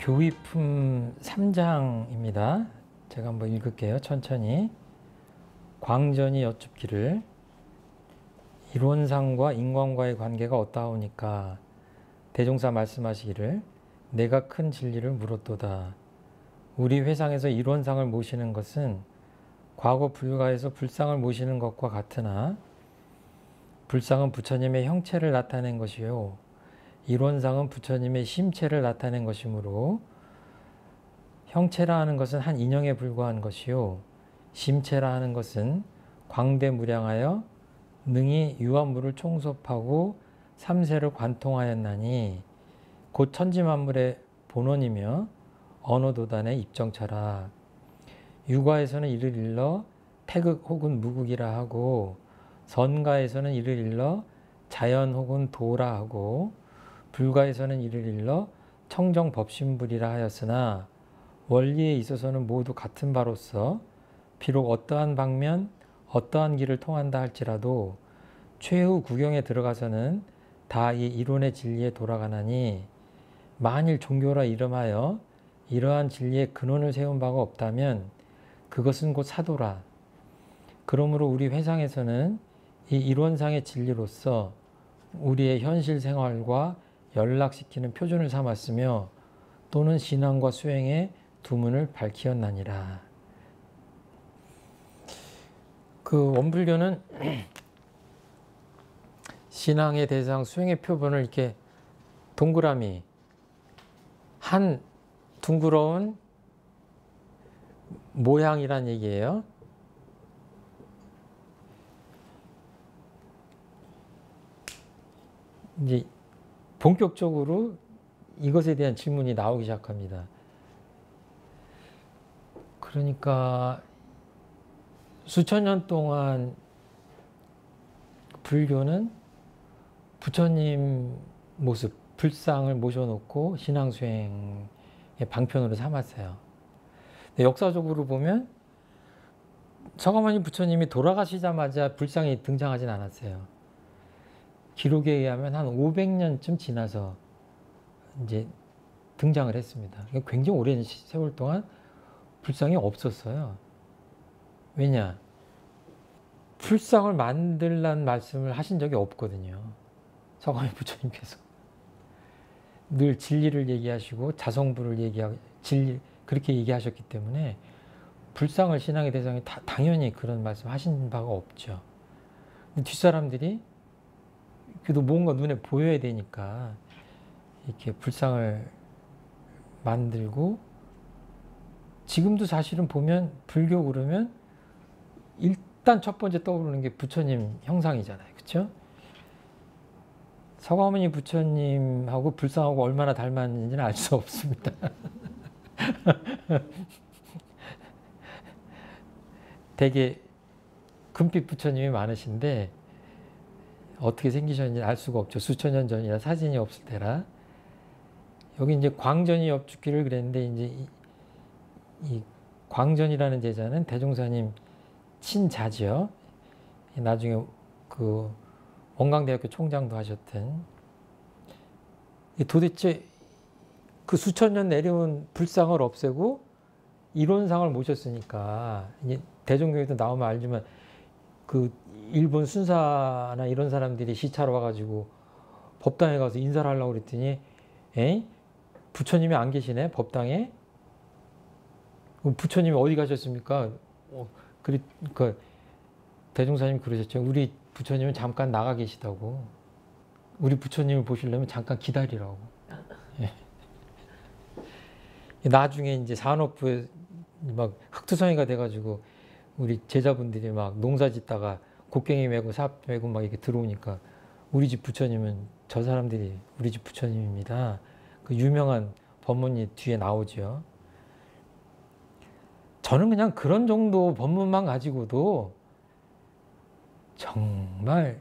교의품 3장입니다. 제가 한번 읽을게요. 천천히. 광전이 여쭙기를 이론상과 인간과의 관계가 어떠하오니까 대종사 말씀하시기를 내가 큰 진리를 물었도다. 우리 회상에서 이론상을 모시는 것은 과거 불가에서 불상을 모시는 것과 같으나 불상은 부처님의 형체를 나타낸 것이요 이론상은 부처님의 심체를 나타낸 것이므로 형체라 하는 것은 한 인형에 불과한 것이요 심체라 하는 것은 광대무량하여 능히 유한물을 총섭하고 삼세를 관통하였나니 곧 천지만물의 본원이며 어느 도단의 입정차라. 유가에서는 이를 일러 태극 혹은 무극이라 하고 선가에서는 이를 일러 자연 혹은 도라 하고 불가에서는 이를 일러 청정법신불이라 하였으나 원리에 있어서는 모두 같은 바로서 비록 어떠한 방면 어떠한 길을 통한다 할지라도 최후 구경에 들어가서는 다 이 이론의 진리에 돌아가나니 만일 종교라 이름하여 이러한 진리의 근원을 세운 바가 없다면 그것은 곧 사도라. 그러므로 우리 회상에서는 이 이론상의 진리로서 우리의 현실 생활과 연락시키는 표준을 삼았으며 또는 신앙과 수행의 두 문을 밝히었나니라. 그 원불교는 신앙의 대상, 수행의 표본을 이렇게 동그라미 한 둥그러운 모양이란 얘기예요. 이제 본격적으로 이것에 대한 질문이 나오기 시작합니다. 그러니까 수천 년 동안 불교는 부처님 모습, 불상을 모셔놓고 신앙수행의 방편으로 삼았어요. 근데 역사적으로 보면 서가모니 부처님이 돌아가시자마자 불상이 등장하진 않았어요. 기록에 의하면 한 500년쯤 지나서 이제 등장을 했습니다. 굉장히 오랜 세월 동안 불상이 없었어요. 왜냐? 불상을 만들란 말씀을 하신 적이 없거든요. 서가모니 부처님께서. 늘 진리를 얘기하시고 자성부를 얘기하고 진리 그렇게 얘기하셨기 때문에 불상을 신앙의 대상에 당연히 그런 말씀 하신 바가 없죠. 뒷사람들이 그래도 뭔가 눈에 보여야 되니까 이렇게 불상을 만들고 지금도 사실은 보면 불교 그러면 일단 첫 번째 떠오르는 게 부처님 형상이잖아요. 그렇죠? 서가모니 부처님하고 불상하고 얼마나 닮았는지는 알 수 없습니다. 되게 금빛 부처님이 많으신데 어떻게 생기셨는지 알 수가 없죠. 수천 년 전이라 사진이 없을 때라. 여기 이제 광전이 엽죽기를 그랬는데 이제 이 광전이라는 제자는 대종사님 친자죠. 나중에 그 원광대학교 총장도 하셨던. 도대체 그 수천 년 내려온 불상을 없애고 이론상을 모셨으니까 이제 대종교에도 나오면 알지만 그 일본 순사나 이런 사람들이 시차로 와가지고 법당에 가서 인사를 하려고 그랬더니 에이? 부처님이 안 계시네 법당에? 부처님이 어디 가셨습니까? 그러니까 대종사님 그러셨죠. 우리 부처님은 잠깐 나가 계시다고. 우리 부처님을 보시려면 잠깐 기다리라고. 예. 나중에 이제 산업부에 막 흑투성이가 돼가지고 우리 제자분들이 막 농사 짓다가 곡괭이 메고 삽 메고 막 이렇게 들어오니까 우리 집 부처님은 저 사람들이 우리 집 부처님입니다. 그 유명한 법문이 뒤에 나오죠. 저는 그냥 그런 정도 법문만 가지고도 정말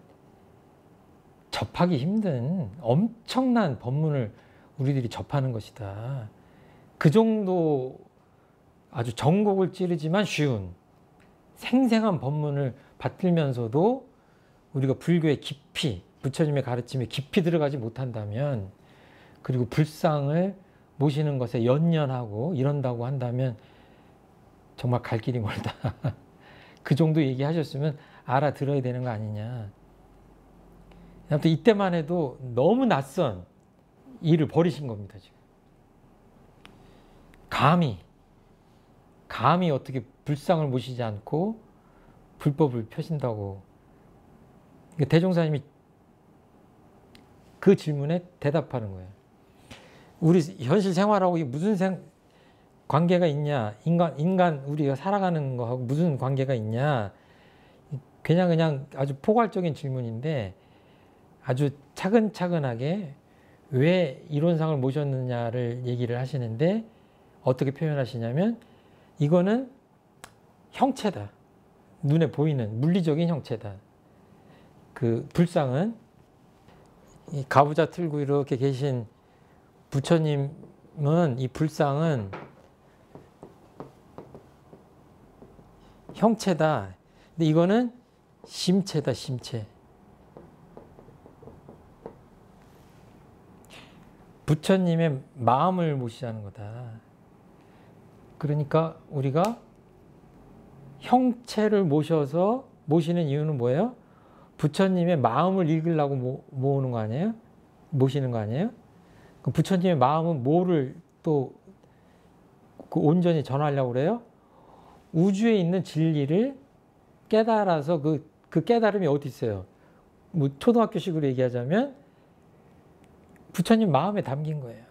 접하기 힘든 엄청난 법문을 우리들이 접하는 것이다. 그 정도 아주 정곡을 찌르지만 쉬운 생생한 법문을 받들면서도 우리가 불교의 깊이, 부처님의 가르침에 깊이 들어가지 못한다면, 그리고 불상을 모시는 것에 연연하고 이런다고 한다면 정말 갈 길이 멀다. 그 정도 얘기하셨으면 알아들어야 되는 거 아니냐. 아무튼 이때만 해도 너무 낯선 일을 벌이신 겁니다. 지금. 감히 어떻게 불상을 모시지 않고 불법을 펴신다고. 대종사님이 그 질문에 대답하는 거예요. 우리 현실 생활하고 이게 무슨 관계가 있냐? 인간 우리가 살아가는 거하고 무슨 관계가 있냐? 그냥 아주 포괄적인 질문인데 아주 차근차근하게 왜 이론상을 모셨느냐를 얘기를 하시는데 어떻게 표현하시냐면 이거는 형체다. 눈에 보이는 물리적인 형체다. 그 불상은 이 가부좌 틀고 이렇게 계신 부처님은 이 불상은 형체다. 근데 이거는 심체다, 심체. 부처님의 마음을 모시자는 거다. 그러니까 우리가 형체를 모시는 이유는 뭐예요? 부처님의 마음을 읽으려고 모으는 거 아니에요? 모시는 거 아니에요? 그럼 부처님의 마음은 뭐를 또 그 온전히 전하려고 그래요? 우주에 있는 진리를 깨달아서 그 깨달음이 어디 있어요? 뭐 초등학교식으로 얘기하자면 부처님 마음에 담긴 거예요.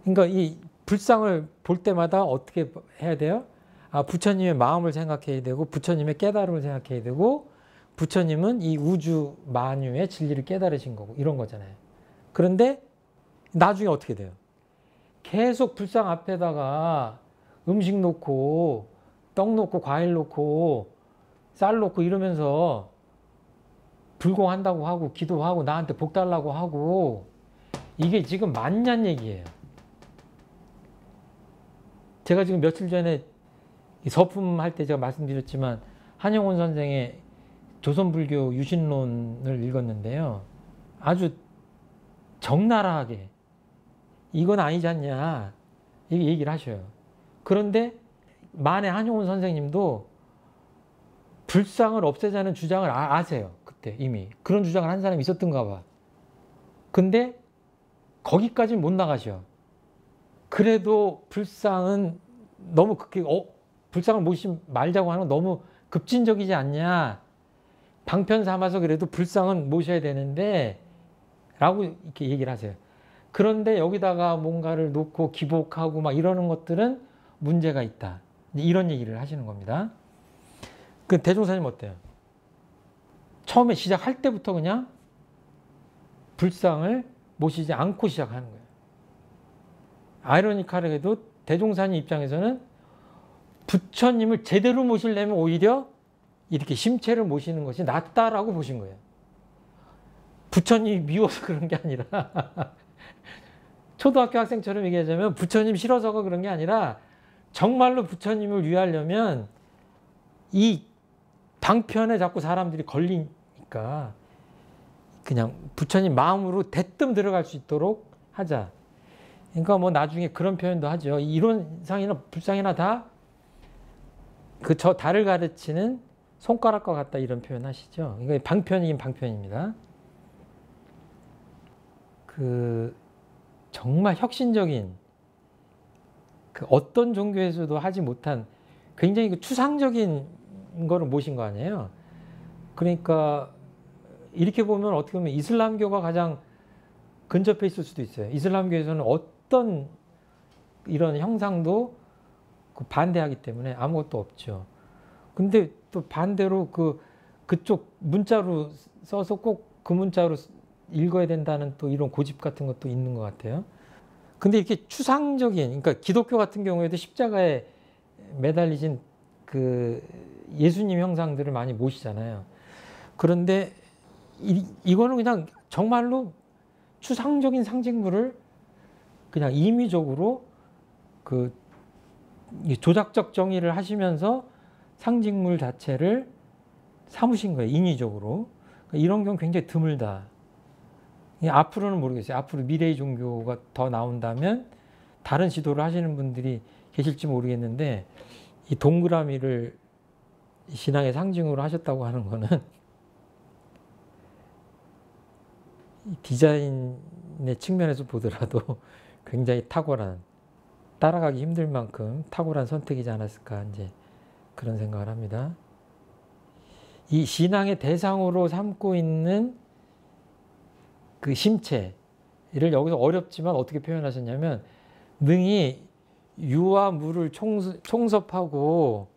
그러니까 이 불상을 볼 때마다 어떻게 해야 돼요? 부처님의 마음을 생각해야 되고 부처님의 깨달음을 생각해야 되고 부처님은 이 우주 만유의 진리를 깨달으신 거고 이런 거잖아요. 그런데 나중에 어떻게 돼요? 계속 불상 앞에다가 음식 놓고 떡 놓고 과일 놓고 쌀 놓고 이러면서 불공한다고 하고 기도하고 나한테 복 달라고 하고 이게 지금 맞냔 얘기예요. 제가 지금 며칠 전에 서품 할 때 제가 말씀드렸지만 한영원 선생의 조선불교 유신론을 읽었는데요. 아주 적나라하게 이건 아니지 않냐 이렇게 얘기를 하셔요. 그런데 만에 한영원 선생님도 불상을 없애자는 주장을 아세요. 그때 이미 그런 주장을 한 사람이 있었던가 봐. 근데 거기까지는 못 나가셔. 그래도 불상은 너무 불상을 모시지 말자고 하는 건 너무 급진적이지 않냐. 방편 삼아서 그래도 불상은 모셔야 되는데 라고 이렇게 얘기를 하세요. 그런데 여기다가 뭔가를 놓고 기복하고 막 이러는 것들은 문제가 있다. 이런 얘기를 하시는 겁니다. 그 대종사님 어때요? 처음에 시작할 때부터 그냥 불상을 모시지 않고 시작하는 거예요. 아이러니컬하게도 대종사님 입장에서는 부처님을 제대로 모시려면 오히려 이렇게 심체를 모시는 것이 낫다라고 보신 거예요. 부처님이 미워서 그런 게 아니라 초등학교 학생처럼 얘기하자면 부처님 싫어서가 그런 게 아니라 정말로 부처님을 위하려면 이 방편에 자꾸 사람들이 걸리니까 그냥 부처님 마음으로 대뜸 들어갈 수 있도록 하자. 그러니까 뭐 나중에 그런 표현도 하죠. 이론상이나 불상이나 다 그 저 달을 가르치는 손가락과 같다 이런 표현 하시죠. 이거 방편이긴 방편입니다. 그 정말 혁신적인 그 어떤 종교에서도 하지 못한 굉장히 그 추상적인 거를 모신 거 아니에요. 그러니까 이렇게 보면 어떻게 보면 이슬람교가 가장 근접해 있을 수도 있어요. 이슬람교에서는 어떤 이런 형상도 반대하기 때문에 아무것도 없죠. 근데 또 반대로 그쪽 문자로 써서 꼭 그 문자로 읽어야 된다는 또 이런 고집 같은 것도 있는 것 같아요. 근데 이렇게 추상적인, 그러니까 기독교 같은 경우에도 십자가에 매달리신 그 예수님 형상들을 많이 모시잖아요. 그런데 이거는 그냥 정말로 추상적인 상징물을 그냥 임의적으로 그 조작적 정의를 하시면서 상징물 자체를 삼으신 거예요. 인위적으로. 이런 경우 굉장히 드물다. 앞으로는 모르겠어요. 앞으로 미래의 종교가 더 나온다면 다른 지도를 하시는 분들이 계실지 모르겠는데 이 동그라미를 신앙의 상징으로 하셨다고 하는 거는 디자인의 측면에서 보더라도 굉장히 탁월한, 따라가기 힘들 만큼 탁월한 선택이지 않았을까 이제 그런 생각을 합니다. 이 신앙의 대상으로 삼고 있는 그 심체를 여기서 어렵지만 어떻게 표현하셨냐면 능히 유와 물을 총섭하고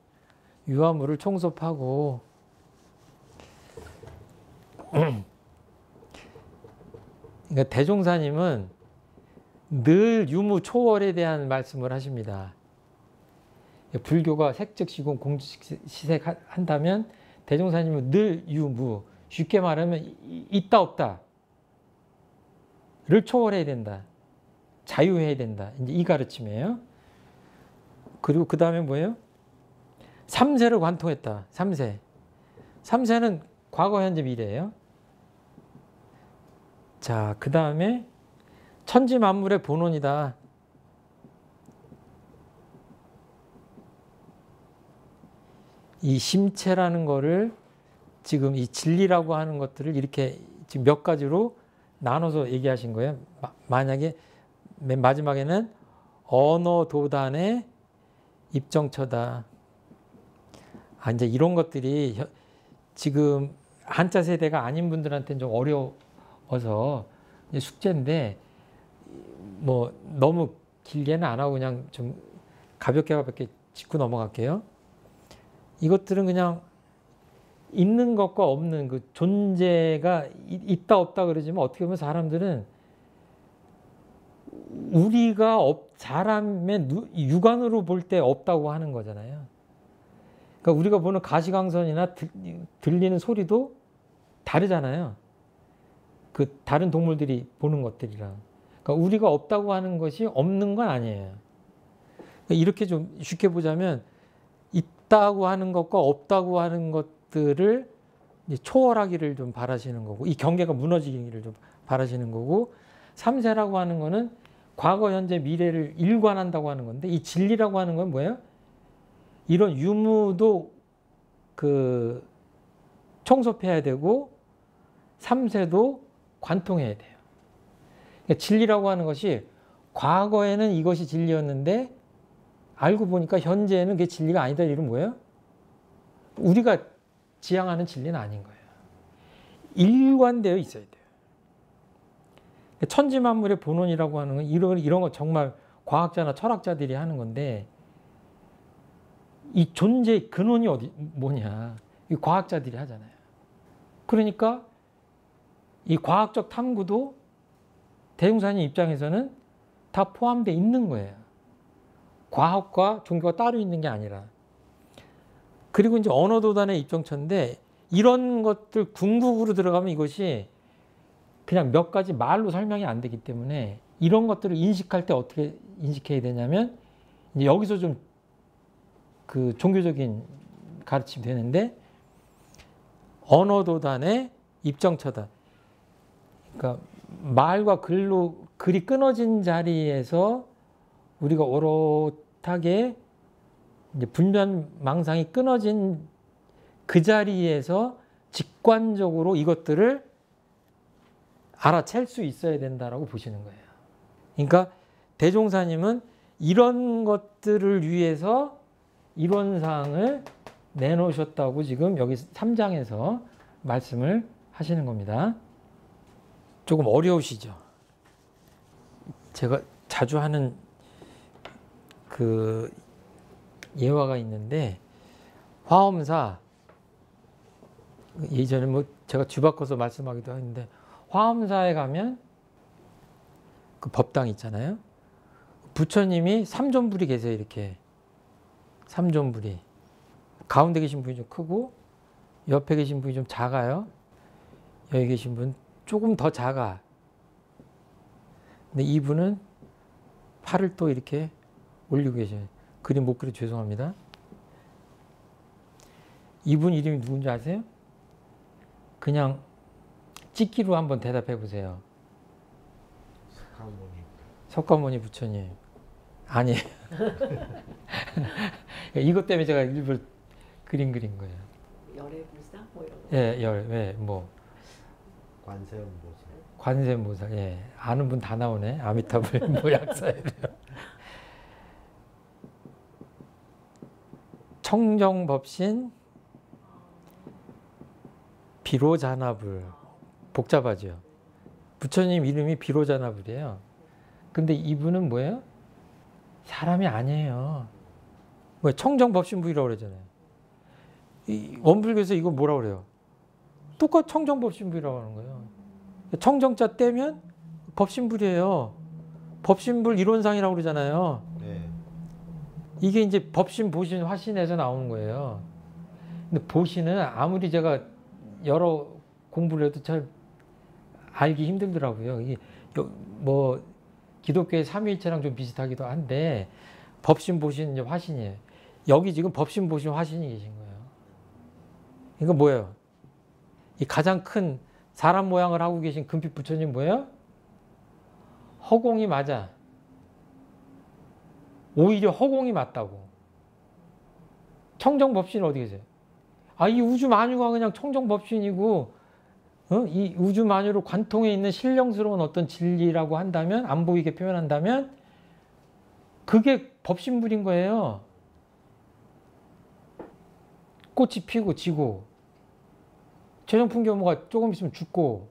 그러니까 대종사님은 늘 유무초월에 대한 말씀을 하십니다. 불교가 색즉시공 공즉시색 한다면 대종사님은 늘 유무, 쉽게 말하면 있다 없다를 초월해야 된다. 자유해야 된다. 이제 이 가르침이에요. 그리고 그 다음에 뭐예요? 삼세를 관통했다. 삼세. 삼세는 과거, 현재, 미래예요. 자, 그 다음에 천지 만물의 본원이다. 이 심체라는 거를 지금 이 진리라고 하는 것들을 이렇게 지금 몇 가지로 나눠서 얘기하신 거예요. 만약에 맨 마지막에는 언어도단의 입정처다. 이제 이런 것들이 지금 한자 세대가 아닌 분들한테는 좀 어려워서 숙제인데 뭐 너무 길게는 안 하고 그냥 좀 가볍게 짚고 넘어갈게요. 이것들은 그냥 있는 것과 없는 그 존재가 있다 없다 그러지만 어떻게 보면 사람들은 우리가 사람의 육안으로 볼 때 없다고 하는 거잖아요. 그러니까 우리가 보는 가시광선이나 들리는 소리도 다르잖아요. 그 다른 동물들이 보는 것들이랑. 그러니까 우리가 없다고 하는 것이 없는 건 아니에요. 그러니까 이렇게 좀 쉽게 보자면 있다고 하는 것과 없다고 하는 것들을 초월하기를 좀 바라시는 거고, 이 경계가 무너지기를 좀 바라시는 거고, 삼세라고 하는 거는 과거, 현재, 미래를 일관한다고 하는 건데, 이 진리라고 하는 건 뭐예요? 이런 유무도 그 총섭해야 되고 삼세도 관통해야 돼요. 그러니까 진리라고 하는 것이 과거에는 이것이 진리였는데 알고 보니까 현재에는 그게 진리가 아니다. 이런 뭐예요? 우리가 지향하는 진리는 아닌 거예요. 일관되어 있어야 돼요. 천지만물의 본원이라고 하는 건 이런 거 정말 과학자나 철학자들이 하는 건데, 이 존재의 근원이 뭐냐? 이 과학자들이 하잖아요. 그러니까 이 과학적 탐구도 대종사님 입장에서는 다 포함되어 있는 거예요. 과학과 종교가 따로 있는 게 아니라. 그리고 이제 언어도단의 입정처인데, 이런 것들 궁극으로 들어가면 이것이 그냥 몇 가지 말로 설명이 안 되기 때문에 이런 것들을 인식할 때 어떻게 인식해야 되냐면, 이제 여기서 좀 그 종교적인 가르침이 되는데, 언어도단의 입정처다. 그러니까 말과 글이 끊어진 자리에서 우리가 오롯하게 이제 분별망상이 끊어진 그 자리에서 직관적으로 이것들을 알아챌 수 있어야 된다라고 보시는 거예요. 그러니까 대종사님은 이런 것들을 위해서 이론상을 내놓으셨다고 지금 여기 3장에서 말씀을 하시는 겁니다. 조금 어려우시죠? 제가 자주 하는 그 예화가 있는데, 화엄사, 예전에 뭐 제가 뒤바꿔서 말씀하기도 했는데, 화엄사에 가면 그 법당 있잖아요. 부처님이 삼존불이 계세요. 이렇게 삼존불이. 가운데 계신 분이 좀 크고 옆에 계신 분이 좀 작아요. 여기 계신 분 조금 더 작아. 근데 이분은 팔을 또 이렇게 올리고 계셔요. 그림 못 그려 죄송합니다. 이분 이름이 누군지 아세요? 그냥 찍기로 한번 대답해 보세요. 석가모니 부처님. 아니에요. 이것 때문에 제가 일부러 그린 거예요. 열애불상 뭐 이런 거. 예, 뭐 관세음보살. 관세음보살. 예, 아는 분 다 나오네. 아미타불 모약사예요. 청정법신 비로자나불. 복잡하죠. 부처님 이름이 비로자나불이에요. 근데 이분은 뭐예요? 사람이 아니에요. 뭐 청정법신부이라고 그러잖아요. 이 원불교에서 이거 뭐라고 그래요? 똑같이 청정법신부이라고 하는 거예요. 청정자 떼면 법신불이에요. 법신불 이론상이라고 그러잖아요. 네. 이게 이제 법신, 보신, 화신에서 나오는 거예요. 근데 보신은 아무리 제가 여러 공부를 해도 잘 알기 힘들더라고요. 이게 뭐 기독교의 삼위일체랑 좀 비슷하기도 한데 법신, 보신, 이제 화신이에요. 여기 지금 법신, 보신, 화신이 계신 거예요. 이거 뭐예요? 이 가장 큰 사람 모양을 하고 계신 금빛 부처님 뭐예요? 허공이 맞아. 오히려 허공이 맞다고. 청정법신은 어디 계세요? 아, 이 우주 만유가 그냥 청정법신이고, 이 우주 만유로 관통해 있는 신령스러운 어떤 진리라고 한다면, 안 보이게 표현한다면, 그게 법신불인 거예요. 꽃이 피고 지고, 최종풍 교모가 조금 있으면 죽고,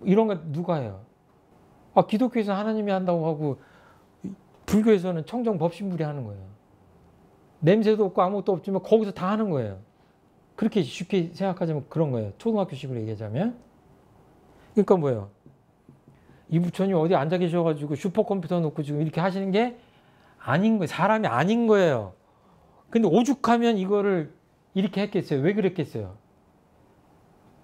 이런 거 누가 해요? 아, 기독교에서 하나님이 한다고 하고, 불교에서는 청정법신불이 하는 거예요. 냄새도 없고 아무것도 없지만 거기서 다 하는 거예요. 그렇게 쉽게 생각하자면 그런 거예요. 초등학교식으로 얘기하자면. 그러니까 뭐예요? 이 부처님 어디 앉아 계셔가지고 슈퍼컴퓨터 놓고 지금 이렇게 하시는 게 아닌 거예요. 사람이 아닌 거예요. 근데 오죽하면 이거를 이렇게 했겠어요. 왜 그랬겠어요?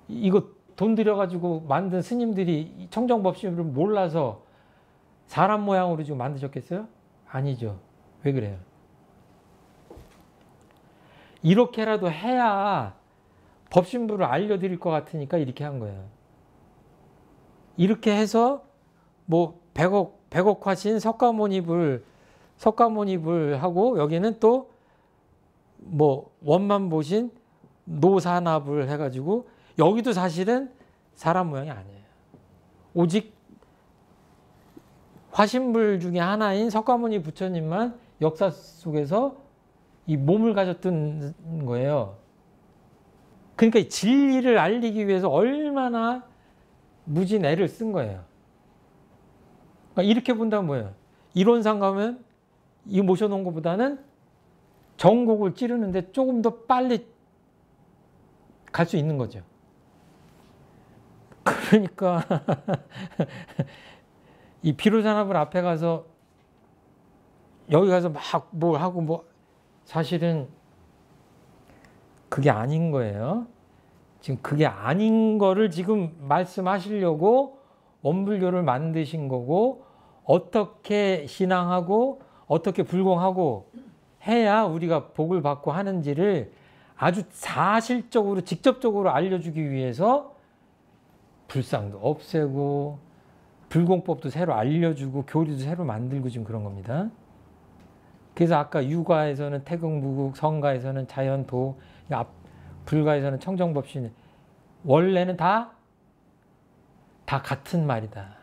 이거 돈 들여가지고 만든 스님들이 청정법신을 몰라서 사람 모양으로 지금 만드셨겠어요? 아니죠. 왜 그래요? 이렇게라도 해야 법신부를 알려드릴 것 같으니까 이렇게 한 거예요. 이렇게 해서 뭐 100억 화신 석가모니불 하고 여기는 또 뭐 원만보신 노사나불 해가지고 여기도 사실은 사람 모양이 아니에요. 오직 화신불 중에 하나인 석가모니 부처님만 역사 속에서 이 몸을 가졌던 거예요. 그러니까 이 진리를 알리기 위해서 얼마나 무진 애를 쓴 거예요. 그러니까 이렇게 본다면 뭐예요? 이론상 가면 이 모셔놓은 것보다는 정곡을 찌르는데 조금 더 빨리 갈 수 있는 거죠. 그러니까 이 비로자나불 앞에 가서 여기 가서 막 뭘 하고 뭐 사실은 그게 아닌 거예요. 지금 그게 아닌 거를 지금 말씀하시려고 원불교를 만드신 거고 어떻게 신앙하고 어떻게 불공하고 해야 우리가 복을 받고 하는지를 아주 사실적으로 직접적으로 알려주기 위해서 불상도 없애고 불공법도 새로 알려주고 교리도 새로 만들고 지금 그런 겁니다. 그래서 아까 유가에서는 태극무국, 성가에서는 자연도, 불가에서는 청정법신, 원래는 다 같은 말이다.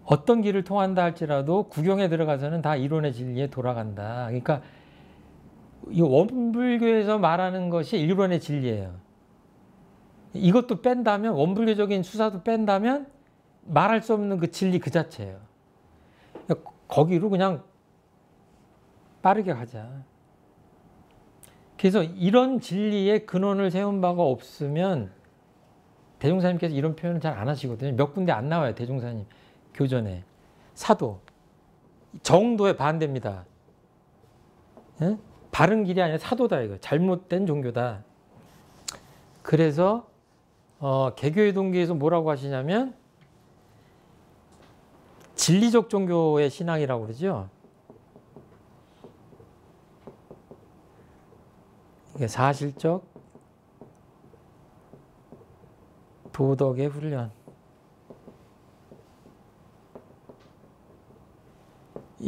어떤 길을 통한다 할지라도 구경에 들어가서는 다 이론의 진리에 돌아간다. 그러니까 이 원불교에서 말하는 것이 이론의 진리예요. 이것도 뺀다면, 원불교적인 수사도 뺀다면 말할 수 없는 그 진리 그 자체예요. 거기로 그냥 빠르게 가자. 그래서 이런 진리의 근원을 세운 바가 없으면 대종사님께서 이런 표현을 잘 안 하시거든요. 몇 군데 안 나와요. 대종사님 교전에. 사도. 정도에 반대입니다. 예? 바른 길이 아니라 사도다 이거. 잘못된 종교다. 그래서 개교의 동기에서 뭐라고 하시냐면 진리적 종교의 신앙이라고 그러죠. 이게 사실적 도덕의 훈련.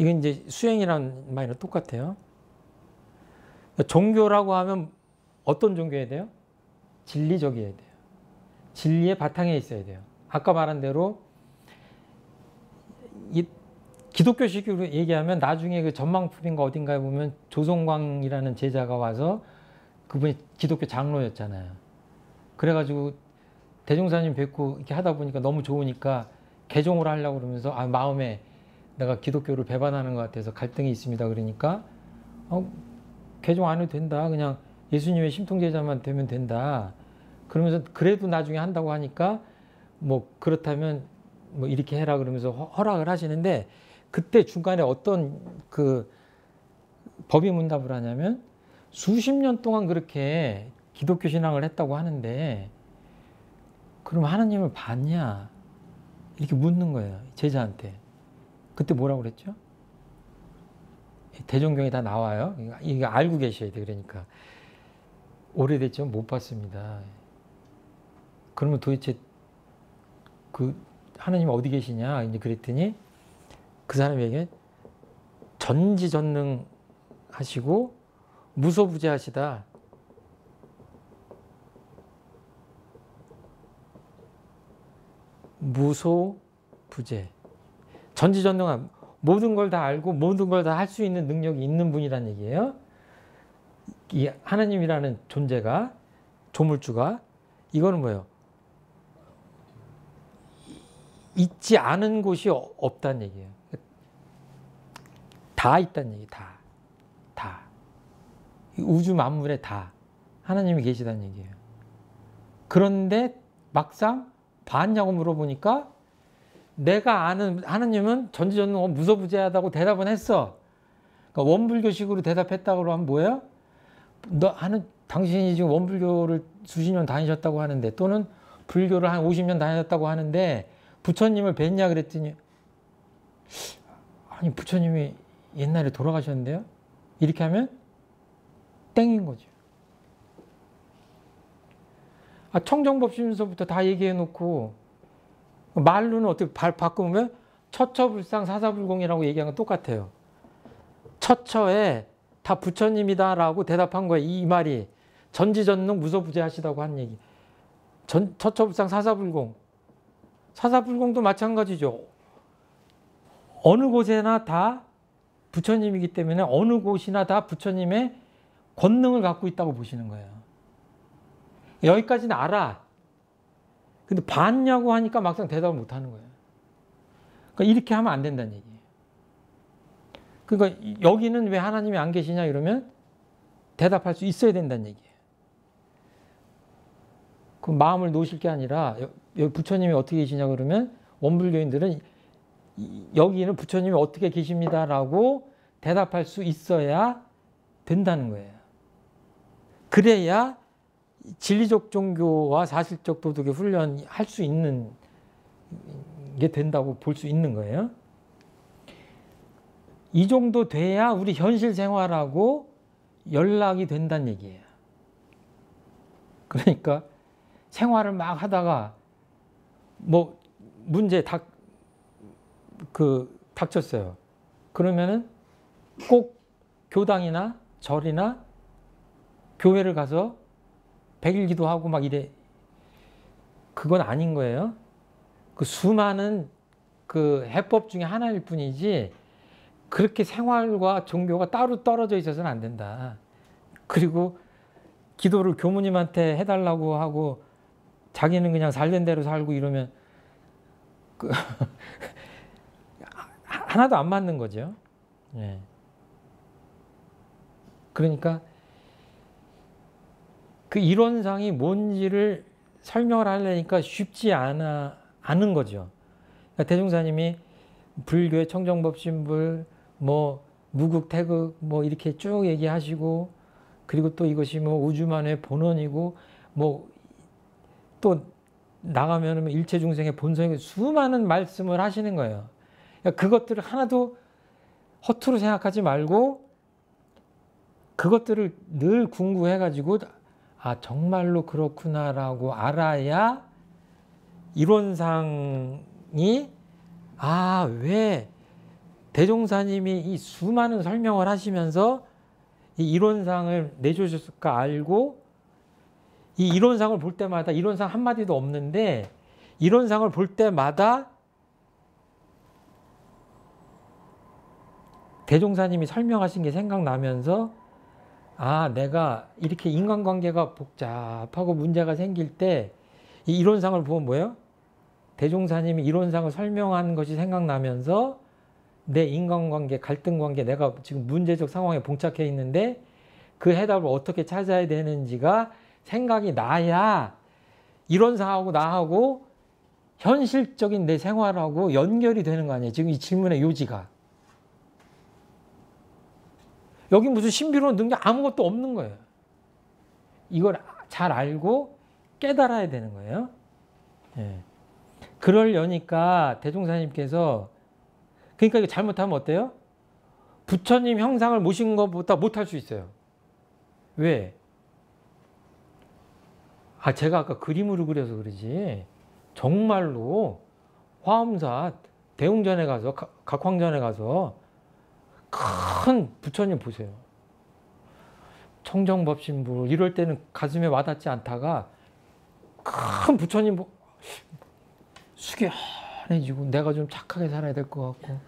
이건 이제 수행이라는 말이랑 똑같아요. 종교라고 하면 어떤 종교여야 돼요? 진리적이어야 돼요. 진리의 바탕에 있어야 돼요. 아까 말한 대로 이 기독교식으로 얘기하면 나중에 그 전망품인가 어딘가에 보면 조성광이라는 제자가 와서 그분이 기독교 장로였잖아요. 그래가지고 대종사님 뵙고 이렇게 하다 보니까 너무 좋으니까 개종을 하려고 그러면서 아, 마음에 내가 기독교를 배반하는 것 같아서 갈등이 있습니다. 그러니까 개종 안 해도 된다. 그냥 예수님의 심통제자만 되면 된다. 그러면서 그래도 나중에 한다고 하니까 뭐 그렇다면 뭐 이렇게 해라 그러면서 허락을 하시는데 그때 중간에 어떤 그 법의문답을 하냐면 수십 년 동안 그렇게 기독교 신앙을 했다고 하는데 그럼 하나님을 봤냐? 이렇게 묻는 거예요. 제자한테. 그때 뭐라고 그랬죠? 대종경에 다 나와요. 이거 알고 계셔야 돼. 그러니까 오래됐죠. 못 봤습니다. 그러면 도대체 그 하나님 어디 계시냐? 이제 그랬더니 그 사람에게 전지전능하시고 무소부재하시다. 무소부재. 전지전능한 모든 걸 다 알고 모든 걸 다 할 수 있는 능력이 있는 분이란 얘기예요. 이 하나님이라는 존재가 조물주가 이거는 뭐예요? 있지 않은 곳이 없다는 얘기예요. 다 있다는 얘기, 다. 우주 만물에 다 하나님이 계시다는 얘기예요. 그런데 막상 봤냐고 물어보니까 내가 아는 하나님은 전지전능하고 무소부재하다고 대답은 했어. 그러니까 원불교식으로 대답했다고 하면 뭐예요? 당신이 지금 원불교를 수십 년 다니셨다고 하는데 또는 불교를 한 50년 다녔다고 하는데 부처님을 뵀냐 그랬더니 아니 부처님이 옛날에 돌아가셨는데요? 이렇게 하면 땡인 거죠. 청정법심서부터 다 얘기해 놓고 말로는 어떻게 바꾸면 처처불상 사사불공이라고 얘기하는 건 똑같아요. 처처에 다 부처님이다라고 대답한 거예요. 이 말이 전지전능 무소부재하시다고 한 얘기. 처처불상 사사불공. 사사불공도 마찬가지죠. 어느 곳에나 다 부처님이기 때문에 어느 곳이나 다 부처님의 권능을 갖고 있다고 보시는 거예요. 여기까지는 알아. 근데 봤냐고 하니까 막상 대답을 못 하는 거예요. 그러니까 이렇게 하면 안 된다는 얘기예요. 그러니까 여기는 왜 하나님이 안 계시냐 이러면 대답할 수 있어야 된다는 얘기예요. 그 마음을 놓으실 게 아니라 여기 부처님이 어떻게 계시냐 그러면 원불교인들은 여기는 부처님이 어떻게 계십니다라고 대답할 수 있어야 된다는 거예요. 그래야 진리적 종교와 사실적 도덕의 훈련할 수 있는 게 된다고 볼 수 있는 거예요. 이 정도 돼야 우리 현실 생활하고 연락이 된다는 얘기예요. 그러니까 생활을 막 하다가 뭐 문제 닥쳤어요. 그러면은 꼭 교당이나 절이나 교회를 가서 백일 기도하고 막 이래. 그건 아닌 거예요. 그 수많은 그 해법 중에 하나일 뿐이지 그렇게 생활과 종교가 따로 떨어져 있어서는 안 된다. 그리고 기도를 교무님한테 해달라고 하고 자기는 그냥 살던 대로 살고 이러면 하나도 안 맞는 거죠. 예. 그러니까 그 이론상이 뭔지를 설명을 하려니까 쉽지 않은 거죠. 그러니까 대종사님이 불교의 청정법신불, 뭐 무극, 태극, 뭐 이렇게 쭉 얘기하시고, 그리고 또 이것이 뭐 우주만의 본원이고, 뭐 또 나가면 일체 중생의 본성이고 수많은 말씀을 하시는 거예요. 그러니까 그것들을 하나도 허투루 생각하지 말고 그것들을 늘 궁구해가지고 아 정말로 그렇구나라고 알아야 이론상이 왜 대종사님이 이 수많은 설명을 하시면서 이 이론상을 내주셨을까 알고 이 이론상을 볼 때마다 이론상 한마디도 없는데 이론상을 볼 때마다 대종사님이 설명하신 게 생각나면서 아, 내가 이렇게 인간관계가 복잡하고 문제가 생길 때 이 이론상을 보면 뭐예요? 대종사님이 이론상을 설명한 것이 생각나면서 내 인간관계, 갈등관계, 내가 지금 문제적 상황에 봉착해 있는데 그 해답을 어떻게 찾아야 되는지가 생각이 나야 이론상하고 나하고 현실적인 내 생활하고 연결이 되는 거 아니에요? 지금 이 질문의 요지가. 여기 무슨 신비로운 능력 아무것도 없는 거예요. 이걸 잘 알고 깨달아야 되는 거예요. 예. 그러려니까 대종사님께서 그러니까 이거 잘못하면 어때요? 부처님 형상을 모신 것보다 못할 수 있어요. 왜? 아, 제가 아까 그림으로 그려서 그러지 정말로 화엄사 대웅전에 가서 각황전에 가서 큰 부처님 보세요. 청정법신부 이럴 때는 가슴에 와닿지 않다가 큰 부처님 숙연해지고 내가 좀 착하게 살아야 될 것 같고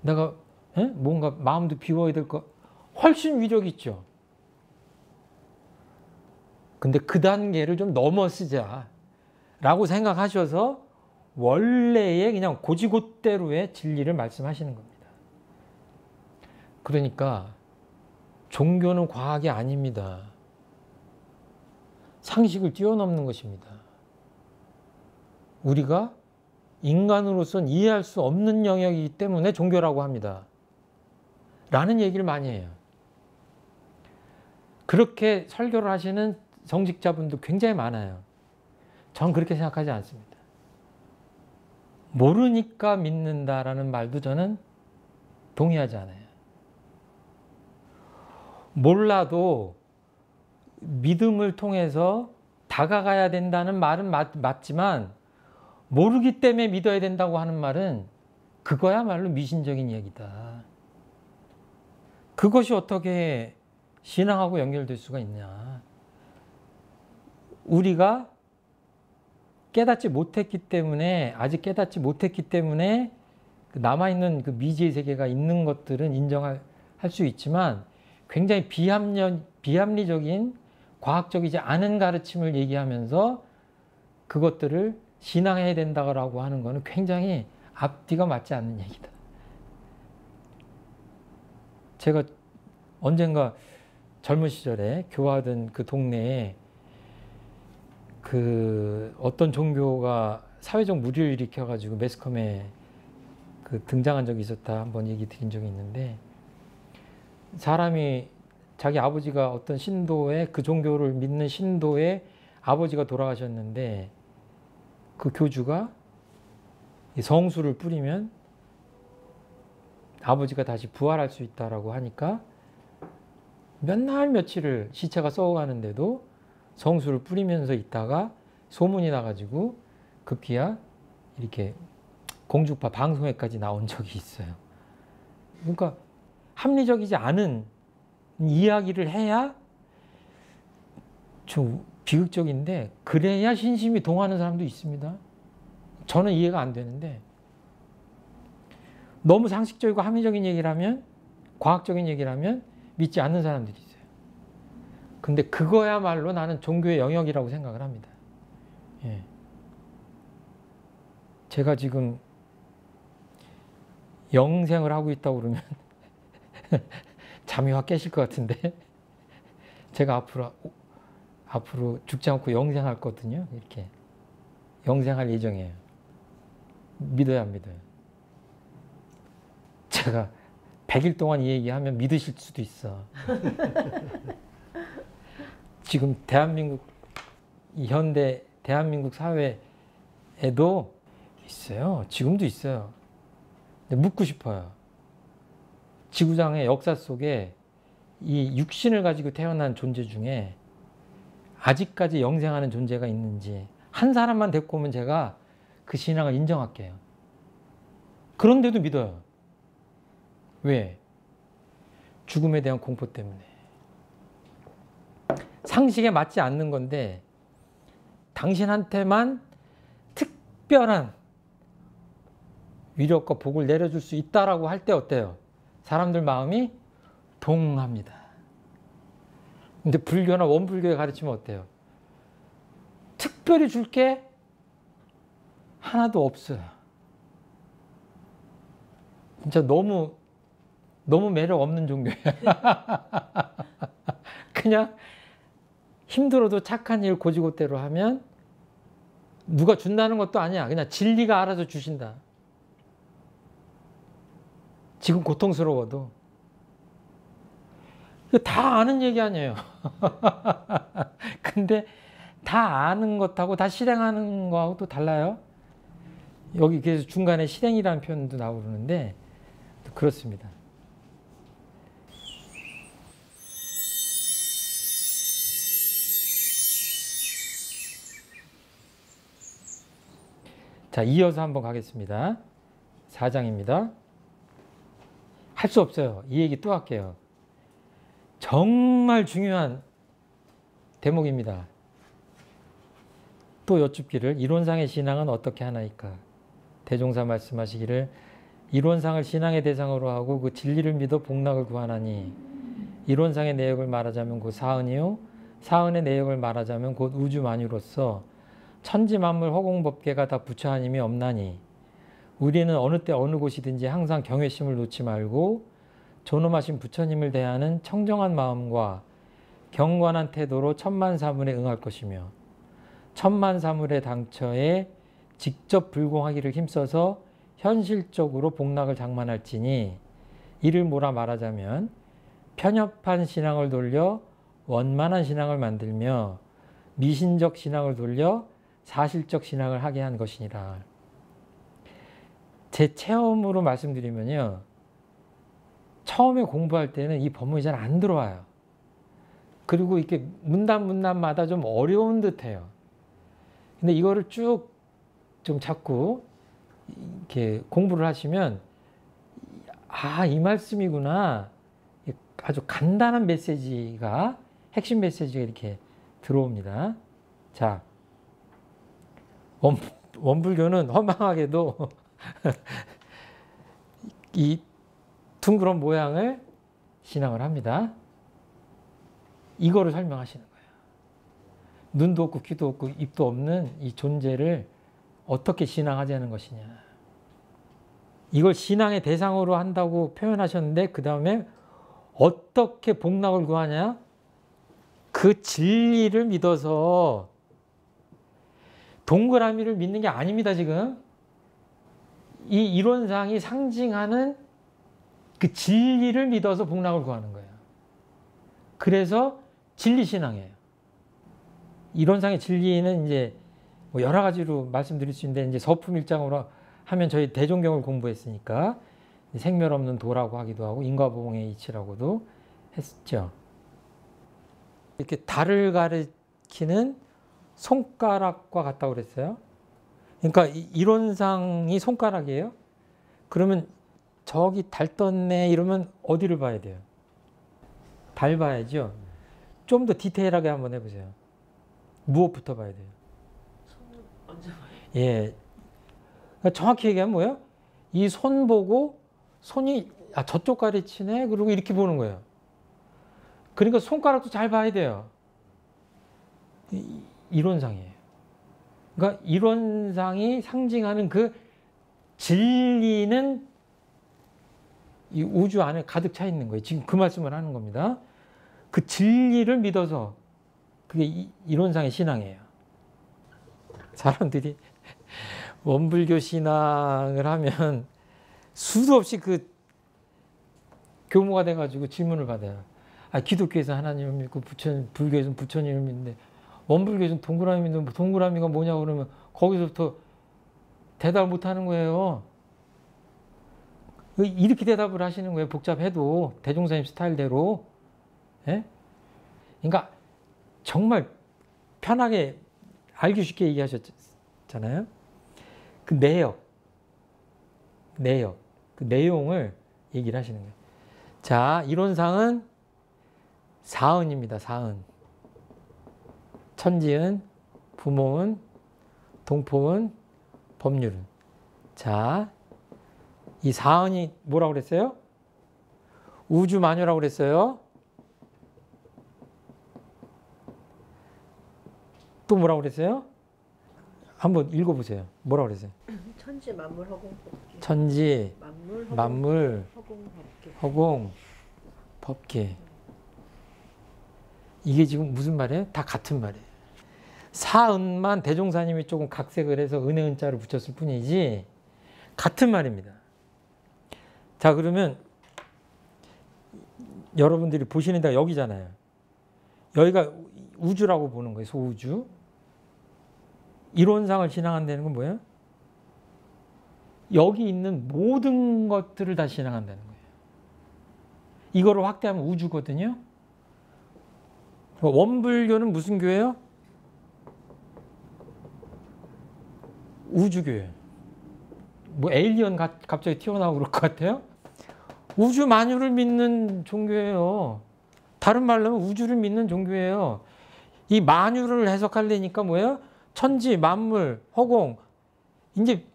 내가 뭔가 마음도 비워야 될 것 훨씬 위력이 있죠. 근데 그 단계를 좀 넘어서자 라고 생각하셔서 원래의 그냥 고지고대로의 진리를 말씀하시는 겁니다. 그러니까 종교는 과학이 아닙니다. 상식을 뛰어넘는 것입니다. 우리가 인간으로서는 이해할 수 없는 영역이기 때문에 종교라고 합니다. 라는 얘기를 많이 해요. 그렇게 설교를 하시는 성직자분도 굉장히 많아요. 전 그렇게 생각하지 않습니다. 모르니까 믿는다라는 말도 저는 동의하지 않아요. 몰라도 믿음을 통해서 다가가야 된다는 말은 맞지만 모르기 때문에 믿어야 된다고 하는 말은 그거야말로 미신적인 얘기다. 그것이 어떻게 신앙하고 연결될 수가 있냐. 우리가 깨닫지 못했기 때문에 아직 깨닫지 못했기 때문에 남아있는 그 미지의 세계가 있는 것들은 인정할 수 있지만 굉장히 비합리적인 과학적이지 않은 가르침을 얘기하면서 그것들을 신앙해야 된다고 하는 것은 굉장히 앞뒤가 맞지 않는 얘기다. 제가 언젠가 젊은 시절에 교화하던 그 동네에 그 어떤 종교가 사회적 물의를 일으켜가지고 매스컴에 그 등장한 적이 있었다 한번 얘기 드린 적이 있는데 사람이 자기 아버지가 어떤 신도의 그 종교를 믿는 신도의 아버지가 돌아가셨는데 그 교주가 성수를 뿌리면 아버지가 다시 부활할 수 있다라고 하니까 몇 날 며칠을 시체가 썩어가는데도 성수를 뿌리면서 있다가 소문이 나가지고 급기야 이렇게 공중파 방송에까지 나온 적이 있어요. 그러니까 합리적이지 않은 이야기를 해야 좀 비극적인데 그래야 신심이 동하는 사람도 있습니다. 저는 이해가 안 되는데 너무 상식적이고 합리적인 얘기를 하면 과학적인 얘기를 하면 믿지 않는 사람들이 있어요. 근데 그거야말로 나는 종교의 영역이라고 생각을 합니다. 예. 제가 지금 영생을 하고 있다고 그러면 잠이 확 깨실 것 같은데 제가 앞으로 죽지 않고 영생할 거거든요. 이렇게 영생할 예정이에요. 믿어야 안 믿어요? 제가 100일 동안 이 얘기하면 믿으실 수도 있어. 지금 대한민국 이 현대 대한민국 사회에도 있어요. 지금도 있어요. 근데 묻고 싶어요. 지구상의 역사 속에 이 육신을 가지고 태어난 존재 중에 아직까지 영생하는 존재가 있는지 한 사람만 데리고 오면 제가 그 신앙을 인정할게요. 그런데도 믿어요. 왜? 죽음에 대한 공포 때문에. 상식에 맞지 않는 건데 당신한테만 특별한 위력과 복을 내려줄 수 있다라고 할 때 어때요? 사람들 마음이 동합니다. 근데 불교나 원불교에 가르치면 어때요? 특별히 줄 게 하나도 없어요. 진짜 너무 매력 없는 종교야. 그냥 힘들어도 착한 일 고지고대로 하면 누가 준다는 것도 아니야. 그냥 진리가 알아서 주신다. 지금 고통스러워도. 다 아는 얘기 아니에요. 근데 다 아는 것하고 다 실행하는 거하고 또 달라요. 여기 그래서 중간에 실행이라는 표현도 나오는데 그렇습니다. 자, 이어서 한번 가겠습니다. 4장입니다. 할 수 없어요. 이 얘기 또 할게요. 정말 중요한 대목입니다. 또 여쭙기를 이론상의 신앙은 어떻게 하나이까? 대종사 말씀하시기를 이론상을 신앙의 대상으로 하고 그 진리를 믿어 복락을 구하나니 이론상의 내역을 말하자면 곧 사은이요 사은의 내역을 말하자면 곧 우주 만유로서 천지 만물 허공법계가 다 부처하님이 없나니 우리는 어느 때 어느 곳이든지 항상 경외심을 놓지 말고 존엄하신 부처님을 대하는 청정한 마음과 경건한 태도로 천만사문에 응할 것이며 천만사물의 당처에 직접 불공하기를 힘써서 현실적으로 복락을 장만할지니 이를 뭐라 말하자면 편협한 신앙을 돌려 원만한 신앙을 만들며 미신적 신앙을 돌려 사실적 신앙을 하게 한 것이니라. 제 체험으로 말씀드리면요. 처음에 공부할 때는 이 법문이 잘 안 들어와요. 그리고 이렇게 문단마다 좀 어려운 듯해요. 근데 이거를 쭉 좀 자꾸 이렇게 공부를 하시면 이 말씀이구나. 아주 간단한 메시지가 핵심 메시지가 이렇게 들어옵니다. 자, 원불교는 허망하게도 이 둥그런 모양을 신앙을 합니다. 이거를 설명하시는 거예요. 눈도 없고 귀도 없고 입도 없는 이 존재를 어떻게 신앙하자는 것이냐. 이걸 신앙의 대상으로 한다고 표현하셨는데 그 다음에 어떻게 복락을 구하냐? 그 진리를 믿어서 동그라미를 믿는 게 아닙니다. 지금 이 이론상이 상징하는 그 진리를 믿어서 복락을 구하는 거예요. 그래서 진리신앙이에요. 이론상의 진리는 이제 뭐 여러 가지로 말씀드릴 수 있는데 이제 서품 1장으로 하면 저희 대종경을 공부했으니까 생멸 없는 도라고 하기도 하고 인과보응의 이치라고도 했죠. 이렇게 달을 가리키는 손가락과 같다고 그랬어요. 그러니까 이론상이 손가락이에요. 그러면 저기 달 떴네 이러면 어디를 봐야 돼요? 달 봐야죠. 좀 더 디테일하게 한번 해보세요. 무엇부터 봐야 돼요? 손을 얹어 봐요. 예. 정확히 얘기하면 뭐예요? 이 손 보고 손이 저쪽 가리치네 그리고 이렇게 보는 거예요. 그러니까 손가락도 잘 봐야 돼요. 이론상이에요. 그러니까 이론상이 상징하는 그 진리는 이 우주 안에 가득 차 있는 거예요. 지금 그 말씀을 하는 겁니다. 그 진리를 믿어서 그게 이론상의 신앙이에요. 사람들이 원불교 신앙을 하면 수도 없이 그 교모가 돼가지고 질문을 받아요. 기독교에서 하나님을 믿고 불교에서는 부처님을 믿는데 원불교에서는 동그라미 믿는 동그라미가 뭐냐고 그러면 거기서부터 대답을 못하는 거예요. 이렇게 대답을 하시는 거예요. 복잡해도 대종사님 스타일대로. 예? 그러니까 정말 편하게 알기 쉽게 얘기하셨잖아요. 그 내역, 그 내용을 얘기를 하시는 거예요. 자, 이론상은 사은입니다. 사은. 천지은, 부모은, 동포은, 법률은. 자, 이 사은이 뭐라고 그랬어요? 우주만유라고 그랬어요. 또 뭐라고 그랬어요? 한번 읽어보세요. 뭐라고 그랬어요? 천지 만물 허공 법계. 천지, 만물, 허공 법계. 허공, 법계. 이게 지금 무슨 말이에요? 다 같은 말이에요. 사은만 대종사님이 조금 각색을 해서 은혜 은자를 붙였을 뿐이지 같은 말입니다. 자, 그러면 여러분들이 보시는 데가 여기잖아요. 여기가 우주라고 보는 거예요. 소우주. 이론상을 진행한다는 건 뭐예요? 여기 있는 모든 것들을 다 진행한다는 거예요. 이거를 확대하면 우주거든요. 원불교는 무슨 교회예요? 우주교회. 뭐 에일리언 갑자기 튀어나오고 그럴 것 같아요? 우주 만유를 믿는 종교예요. 다른 말로 하면 우주를 믿는 종교예요. 이 만유를 해석하려니까 뭐예요? 천지, 만물, 허공. 이제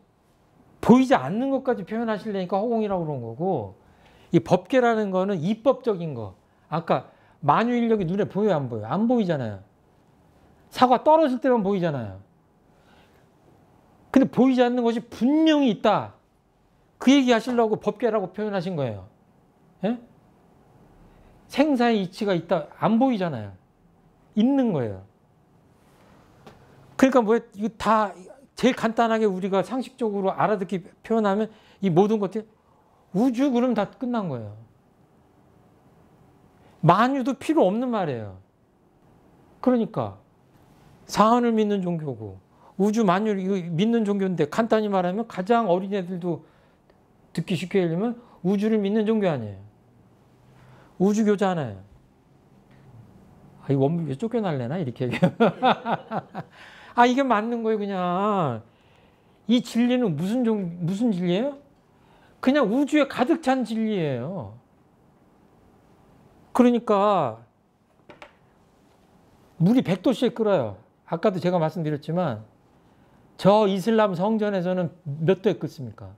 보이지 않는 것까지 표현하시려니까 허공이라고 그런 거고, 이 법계라는 거는 입법적인 거. 아까 만유 인력이 눈에 보여요, 안 보여요? 안 보이잖아요. 사과 떨어질 때만 보이잖아요. 근데 보이지 않는 것이 분명히 있다. 그 얘기 하시려고 법계라고 표현하신 거예요. 예? 생사의 이치가 있다. 안 보이잖아요. 있는 거예요. 그러니까 뭐예요? 이거 다 제일 간단하게 우리가 상식적으로 알아듣기 표현하면 이 모든 것들이 우주 그럼 다 끝난 거예요. 만유도 필요 없는 말이에요. 그러니까 사은을 믿는 종교고 우주 만유를 이거 믿는 종교인데 간단히 말하면 가장 어린 애들도 듣기 쉽게 하려면 우주를 믿는 종교 아니에요. 우주교잖아요. 이 원불교 쫓겨날래나 이렇게 얘기하면. 이게 맞는 거예요. 그냥 이 진리는 무슨 진리예요? 그냥 우주에 가득 찬 진리예요. 그러니까 물이 100도씨에 끓어요. 아까도 제가 말씀드렸지만 저 이슬람 성전에서는 몇 도에 끓습니까?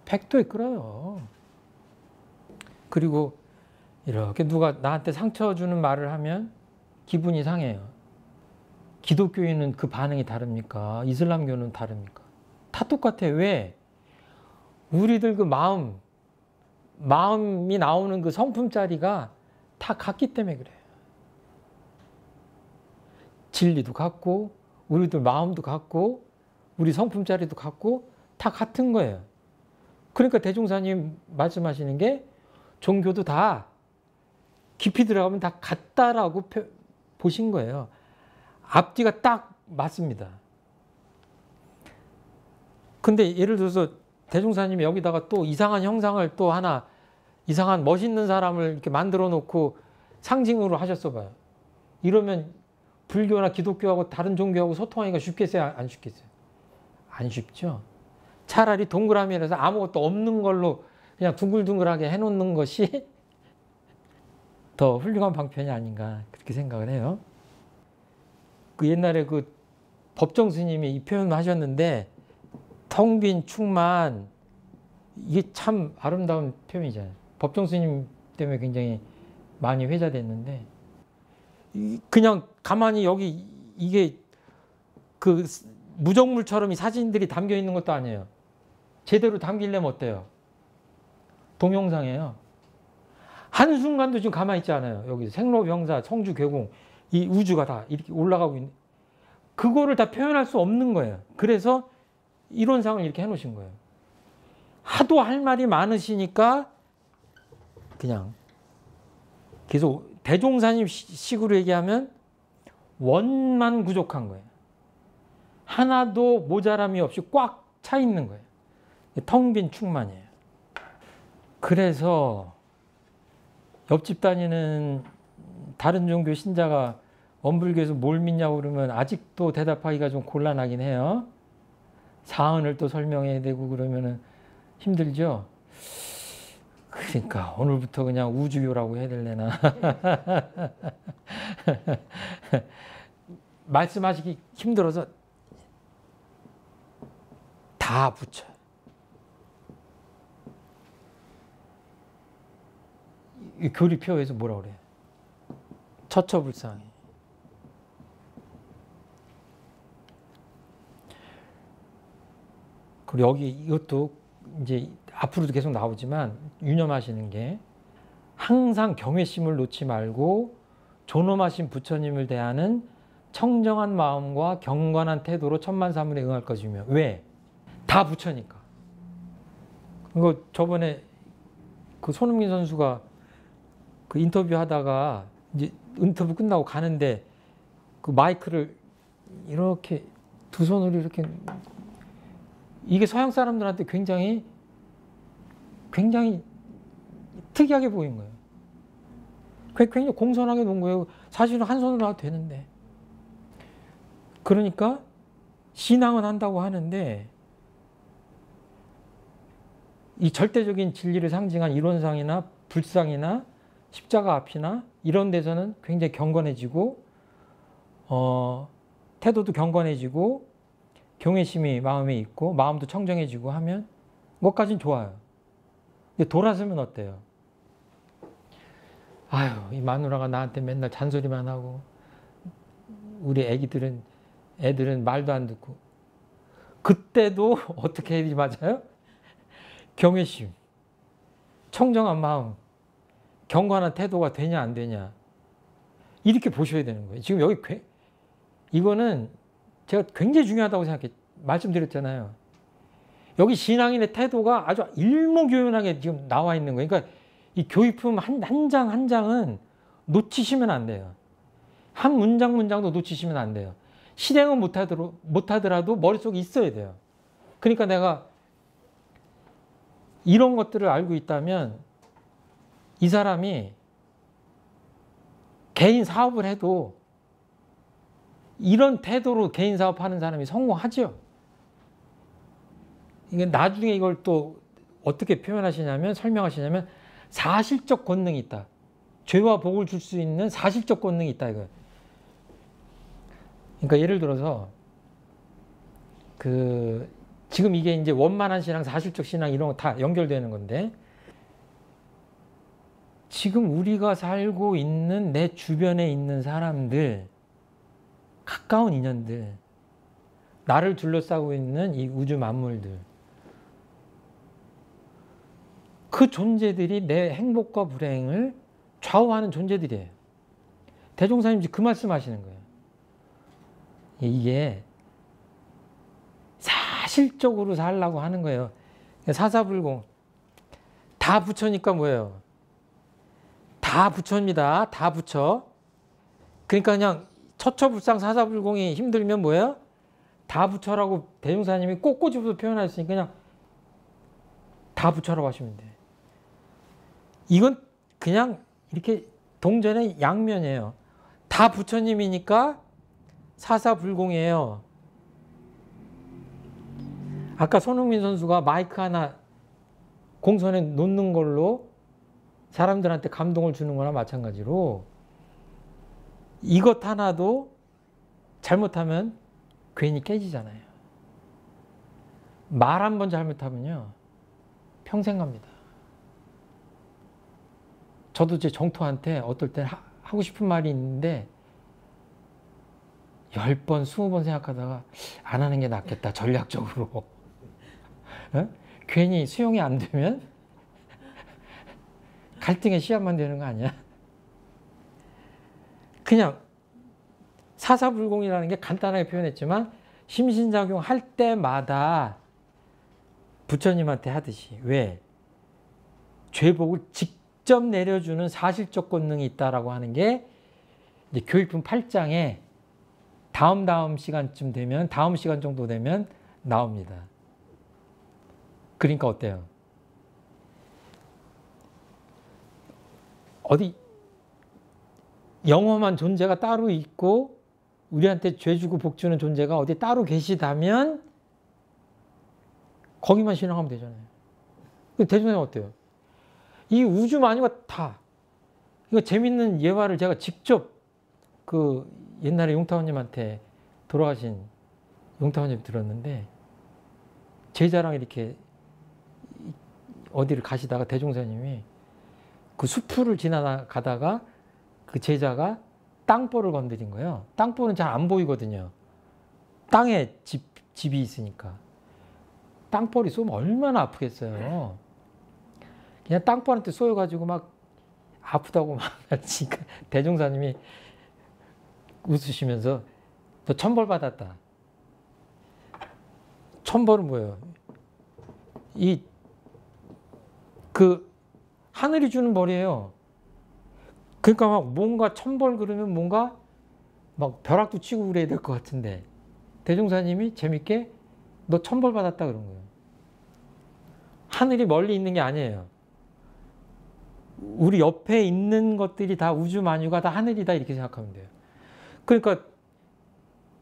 100도에 끓어요. 그리고 이렇게 누가 나한테 상처 주는 말을 하면 기분이 상해요. 기독교인은 그 반응이 다릅니까? 이슬람교는 다릅니까? 다 똑같아요. 왜? 우리들 그 마음이 나오는 그 성품짜리가 다 같기 때문에 그래요. 진리도 같고 우리들 마음도 같고 우리 성품짜리도 같고 다 같은 거예요. 그러니까 대종사님 말씀하시는 게 종교도 다 깊이 들어가면 다 같다라고 보신 거예요. 앞뒤가 딱 맞습니다. 근데 예를 들어서 대종사님이 여기다가 또 이상한 형상을 또 하나 이상한 멋있는 사람을 이렇게 만들어 놓고 상징으로 하셨어 봐요. 이러면 불교나 기독교하고 다른 종교하고 소통하기가 쉽겠어요? 안 쉽겠어요? 안 쉽죠. 차라리 동그라미라서 아무것도 없는 걸로 그냥 둥글둥글하게 해놓는 것이 더 훌륭한 방편이 아닌가 그렇게 생각을 해요. 그 옛날에 그 법정 스님이 이 표현을 하셨는데 텅 빈 충만 이게 참 아름다운 표현이잖아요. 법정 스님 때문에 굉장히 많이 회자됐는데 그냥 가만히 여기 이게 그 무정물처럼 이 사진들이 담겨 있는 것도 아니에요. 제대로 담기려면 어때요? 동영상이에요. 한순간도 지금 가만히 있지 않아요. 여기 생로병사, 성주괴공 이 우주가 다 이렇게 올라가고 있는 그거를 다 표현할 수 없는 거예요. 그래서 이론상을 이렇게 해놓으신 거예요. 하도 할 말이 많으시니까 그냥 계속 대종사님 식으로 얘기하면 원만 부족한 거예요. 하나도 모자람이 없이 꽉 차 있는 거예요. 텅 빈 충만이에요. 그래서 옆집 다니는 다른 종교 신자가 원불교에서 뭘 믿냐고 그러면 아직도 대답하기가 좀 곤란하긴 해요. 사언을 또 설명해야 되고 그러면은 힘들죠? 그러니까 오늘부터 그냥 우주교라고 해야 될래나. 말씀하시기 힘들어서 다 붙여요. 이 교리표에서 뭐라 그래요? 처처불상이. 그리고 여기 이것도 이제 앞으로도 계속 나오지만 유념하시는 게 항상 경외심을 놓지 말고 존엄하신 부처님을 대하는 청정한 마음과 경건한 태도로 천만사문에 응할 것이며. 왜? 다 부처니까. 이거 저번에 그 손흥민 선수가 그 인터뷰 하다가 이제 인터뷰 끝나고 가는데 그 마이크를 이렇게 두 손으로 이렇게, 이게 서양 사람들한테 굉장히 특이하게 보인 거예요. 굉장히 공손하게 놓은 거예요. 사실은 한 손으로 해도 되는데. 그러니까 신앙은 한다고 하는데 이 절대적인 진리를 상징한 이론상이나 불상이나 십자가 앞이나 이런 데서는 굉장히 경건해지고 태도도 경건해지고 경외심이 마음에 있고 마음도 청정해지고 하면 그것까진 좋아요. 근데 돌아서면 어때요? 아유, 이 마누라가 나한테 맨날 잔소리만 하고 우리 애들은 말도 안 듣고. 그때도 어떻게 해야 맞아요? 경외심, 청정한 마음, 경건한 태도가 되냐 안 되냐 이렇게 보셔야 되는 거예요. 지금 여기 이거는 제가 굉장히 중요하다고 말씀드렸잖아요. 여기 신앙인의 태도가 아주 일목요연하게 지금 나와 있는 거예요. 그러니까 이 교의품 한 장 한 장은 놓치시면 안 돼요. 한 문장도 놓치시면 안 돼요. 실행은 못하더라도 머릿속에 있어야 돼요. 그러니까 내가 이런 것들을 알고 있다면 이 사람이 개인 사업을 해도 이런 태도로 개인 사업하는 사람이 성공하죠. 이게 나중에 이걸 또 어떻게 설명하시냐면 사실적 권능이 있다. 죄와 복을 줄 수 있는 사실적 권능이 있다 이거예요. 그러니까 예를 들어서 지금 이게 이제 원만한 신앙, 사실적 신앙 이런 거 다 연결되는 건데 지금 우리가 살고 있는 내 주변에 있는 사람들, 가까운 인연들, 나를 둘러싸고 있는 이 우주 만물들, 그 존재들이 내 행복과 불행을 좌우하는 존재들이에요. 대종사님 그 말씀하시는 거예요. 이게 사실적으로 살라고 하는 거예요. 사사불공. 다 부처니까 뭐예요? 다 부처입니다. 다 부처. 그러니까 그냥 처처불상 사사불공이 힘들면 뭐예요? 다 부처라고 대종사님이 꼭 꼬집어서 표현하셨으니까 그냥 다 부처라고 하시면 돼요. 이건 그냥 이렇게 동전의 양면이에요. 다 부처님이니까 사사불공이에요. 아까 손흥민 선수가 마이크 하나 공선에 놓는 걸로 사람들한테 감동을 주는 거나 마찬가지로 이것 하나도 잘못하면 괜히 깨지잖아요. 말 한 번 잘못하면요 평생 갑니다. 저도 제 정토한테 어떨 때 하고 싶은 말이 있는데 10번, 20번 생각하다가 안 하는 게 낫겠다. 전략적으로. 어? 괜히 수용이 안 되면 갈등의 시합만 되는 거 아니야? 그냥 사사불공이라는 게 간단하게 표현했지만 심신작용 할 때마다 부처님한테 하듯이 왜? 죄복을 직접 내려주는 사실적 권능이 있다라고 하는 게 이제 교육품 8장에 다음 시간쯤 되면 다음 시간 정도 되면 나옵니다. 그러니까 어때요? 어디 영험한 존재가 따로 있고 우리한테 죄 주고 복 주는 존재가 어디 따로 계시다면 거기만 신앙하면 되잖아요. 대종사님 어때요? 이 우주 만유가 다 이거 재밌는 예화를 제가 직접 그 옛날에 용타원님한테 돌아가신 용타원님 들었는데 제자랑 이렇게 어디를 가시다가 대종사님이 그 수풀을 지나가다가 그 제자가 땅볼을 건드린 거예요. 땅볼은 잘 안 보이거든요. 땅에 집이 있으니까. 땅볼이 쏘면 얼마나 아프겠어요. 그냥 땅볼한테 쏘여가지고 막 아프다고 막 하니까 대종사님이 웃으시면서 너 천벌 받았다. 천벌은 뭐예요? 그 하늘이 주는 벌이에요. 그러니까 막 뭔가 천벌 그러면 뭔가 막 벼락도 치고 그래야 될 것 같은데 대종사님이 재밌게 너 천벌 받았다 그런 거예요. 하늘이 멀리 있는 게 아니에요. 우리 옆에 있는 것들이 다 우주 만유가 다 하늘이다 이렇게 생각하면 돼요. 그러니까